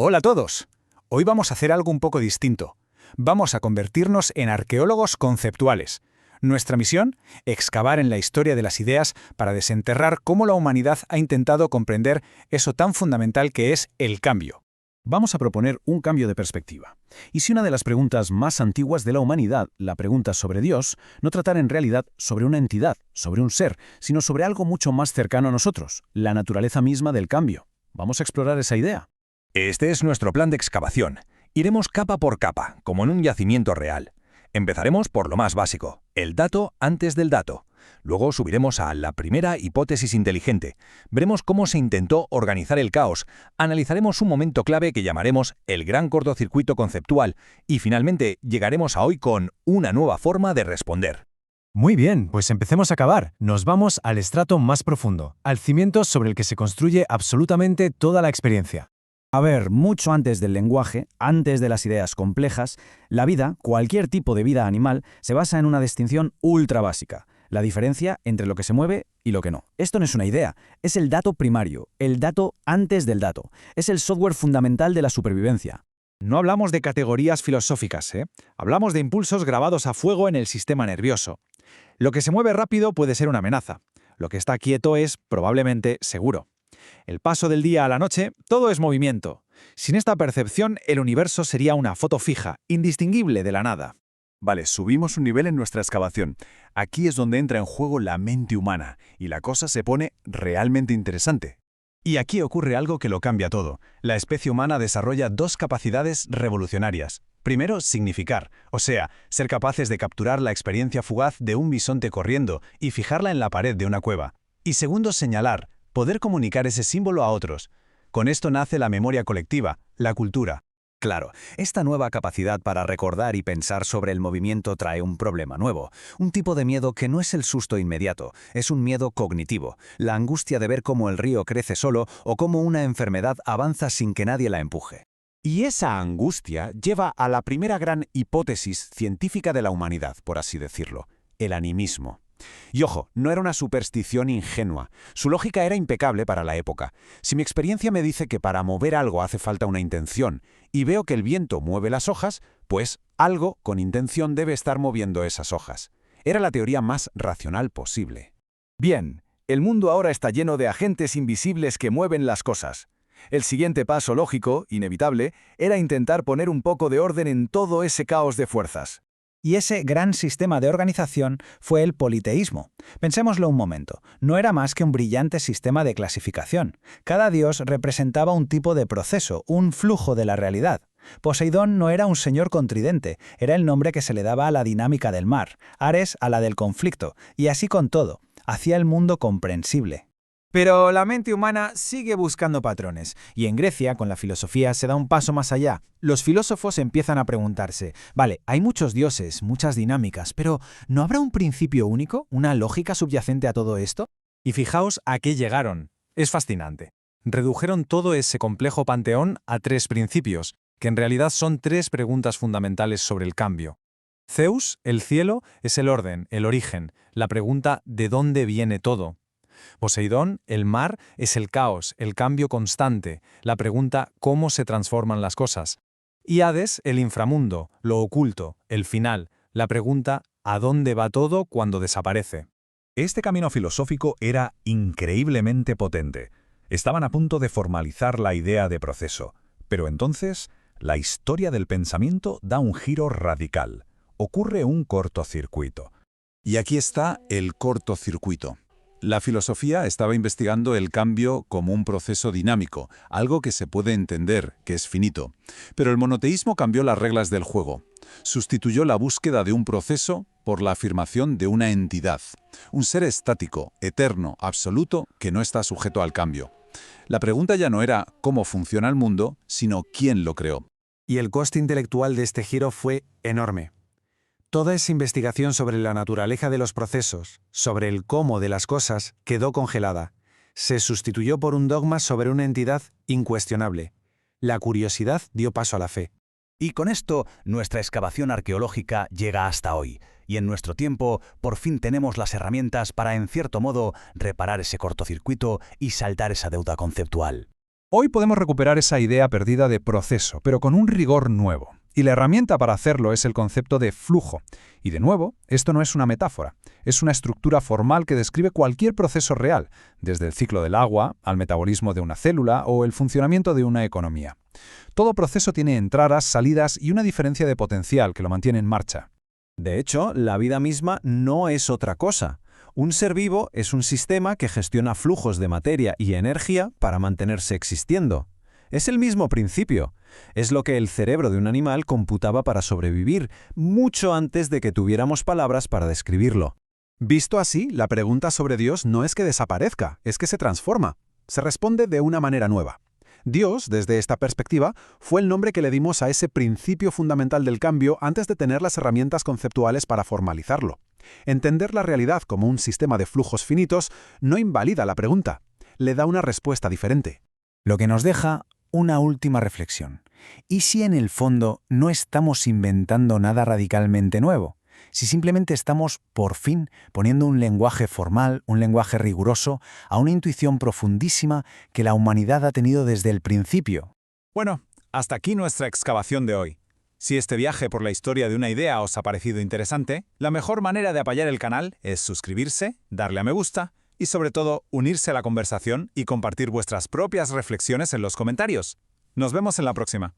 Hola a todos. Hoy vamos a hacer algo un poco distinto. Vamos a convertirnos en arqueólogos conceptuales. Nuestra misión, excavar en la historia de las ideas para desenterrar cómo la humanidad ha intentado comprender eso tan fundamental que es el cambio. Vamos a proponer un cambio de perspectiva. Y si una de las preguntas más antiguas de la humanidad, la pregunta sobre Dios, no tratar en realidad sobre una entidad, sobre un ser, sino sobre algo mucho más cercano a nosotros, la naturaleza misma del cambio. Vamos a explorar esa idea. Este es nuestro plan de excavación. Iremos capa por capa, como en un yacimiento real. Empezaremos por lo más básico, el dato antes del dato. Luego subiremos a la primera hipótesis inteligente. Veremos cómo se intentó organizar el caos. Analizaremos un momento clave que llamaremos el gran cortocircuito conceptual. Y finalmente llegaremos a hoy con una nueva forma de responder. Muy bien, pues empecemos a cavar. Nos vamos al estrato más profundo, al cimiento sobre el que se construye absolutamente toda la experiencia. A ver, mucho antes del lenguaje, antes de las ideas complejas, la vida, cualquier tipo de vida animal, se basa en una distinción ultra básica, la diferencia entre lo que se mueve y lo que no. Esto no es una idea, es el dato primario, el dato antes del dato, es el software fundamental de la supervivencia. No hablamos de categorías filosóficas, ¿eh? Hablamos de impulsos grabados a fuego en el sistema nervioso. Lo que se mueve rápido puede ser una amenaza. Lo que está quieto es, probablemente, seguro. El paso del día a la noche, todo es movimiento. Sin esta percepción, el universo sería una foto fija, indistinguible de la nada. Vale, subimos un nivel en nuestra excavación. Aquí es donde entra en juego la mente humana, y la cosa se pone realmente interesante. Y aquí ocurre algo que lo cambia todo. La especie humana desarrolla dos capacidades revolucionarias. Primero, significar, o sea, ser capaces de capturar la experiencia fugaz de un bisonte corriendo y fijarla en la pared de una cueva. Y segundo, señalar, poder comunicar ese símbolo a otros. Con esto nace la memoria colectiva, la cultura. Claro, esta nueva capacidad para recordar y pensar sobre el movimiento trae un problema nuevo, un tipo de miedo que no es el susto inmediato, es un miedo cognitivo, la angustia de ver cómo el río crece solo o cómo una enfermedad avanza sin que nadie la empuje. Y esa angustia lleva a la primera gran hipótesis científica de la humanidad, por así decirlo, el animismo. Y ojo, no era una superstición ingenua. Su lógica era impecable para la época. Si mi experiencia me dice que para mover algo hace falta una intención, y veo que el viento mueve las hojas, pues algo con intención debe estar moviendo esas hojas. Era la teoría más racional posible. Bien, el mundo ahora está lleno de agentes invisibles que mueven las cosas. El siguiente paso lógico, inevitable, era intentar poner un poco de orden en todo ese caos de fuerzas. Y ese gran sistema de organización fue el politeísmo. Pensémoslo un momento, no era más que un brillante sistema de clasificación. Cada dios representaba un tipo de proceso, un flujo de la realidad. Poseidón no era un señor con tridente, era el nombre que se le daba a la dinámica del mar, Ares a la del conflicto, y así con todo, hacía el mundo comprensible. Pero la mente humana sigue buscando patrones, y en Grecia, con la filosofía, se da un paso más allá. Los filósofos empiezan a preguntarse, vale, hay muchos dioses, muchas dinámicas, pero ¿no habrá un principio único, una lógica subyacente a todo esto? Y fijaos a qué llegaron. Es fascinante. Redujeron todo ese complejo panteón a tres principios, que en realidad son tres preguntas fundamentales sobre el cambio. Zeus, el cielo, es el orden, el origen, la pregunta ¿de dónde viene todo? Poseidón, el mar, es el caos, el cambio constante, la pregunta ¿cómo se transforman las cosas? Y Hades, el inframundo, lo oculto, el final, la pregunta ¿a dónde va todo cuando desaparece? Este camino filosófico era increíblemente potente. Estaban a punto de formalizar la idea de proceso. Pero entonces, la historia del pensamiento da un giro radical. Ocurre un cortocircuito. Y aquí está el cortocircuito. La filosofía estaba investigando el cambio como un proceso dinámico, algo que se puede entender, que es finito. Pero el monoteísmo cambió las reglas del juego. Sustituyó la búsqueda de un proceso por la afirmación de una entidad. Un ser estático, eterno, absoluto, que no está sujeto al cambio. La pregunta ya no era cómo funciona el mundo, sino quién lo creó. Y el coste intelectual de este giro fue enorme. Toda esa investigación sobre la naturaleza de los procesos, sobre el cómo de las cosas, quedó congelada. Se sustituyó por un dogma sobre una entidad incuestionable. La curiosidad dio paso a la fe. Y con esto, nuestra excavación arqueológica llega hasta hoy. Y en nuestro tiempo, por fin tenemos las herramientas para, en cierto modo, reparar ese cortocircuito y saldar esa deuda conceptual. Hoy podemos recuperar esa idea perdida de proceso, pero con un rigor nuevo. Y la herramienta para hacerlo es el concepto de flujo. Y de nuevo, esto no es una metáfora, es una estructura formal que describe cualquier proceso real, desde el ciclo del agua, al metabolismo de una célula o el funcionamiento de una economía. Todo proceso tiene entradas, salidas y una diferencia de potencial que lo mantiene en marcha. De hecho, la vida misma no es otra cosa. Un ser vivo es un sistema que gestiona flujos de materia y energía para mantenerse existiendo. Es el mismo principio. Es lo que el cerebro de un animal computaba para sobrevivir, mucho antes de que tuviéramos palabras para describirlo. Visto así, la pregunta sobre Dios no es que desaparezca, es que se transforma. Se responde de una manera nueva. Dios, desde esta perspectiva, fue el nombre que le dimos a ese principio fundamental del cambio antes de tener las herramientas conceptuales para formalizarlo. Entender la realidad como un sistema de flujos finitos no invalida la pregunta, le da una respuesta diferente. Lo que nos deja una última reflexión. ¿Y si en el fondo no estamos inventando nada radicalmente nuevo? Si simplemente estamos, por fin, poniendo un lenguaje formal, un lenguaje riguroso, a una intuición profundísima que la humanidad ha tenido desde el principio. Bueno, hasta aquí nuestra excavación de hoy. Si este viaje por la historia de una idea os ha parecido interesante, la mejor manera de apoyar el canal es suscribirse, darle a me gusta y sobre todo unirse a la conversación y compartir vuestras propias reflexiones en los comentarios. Nos vemos en la próxima.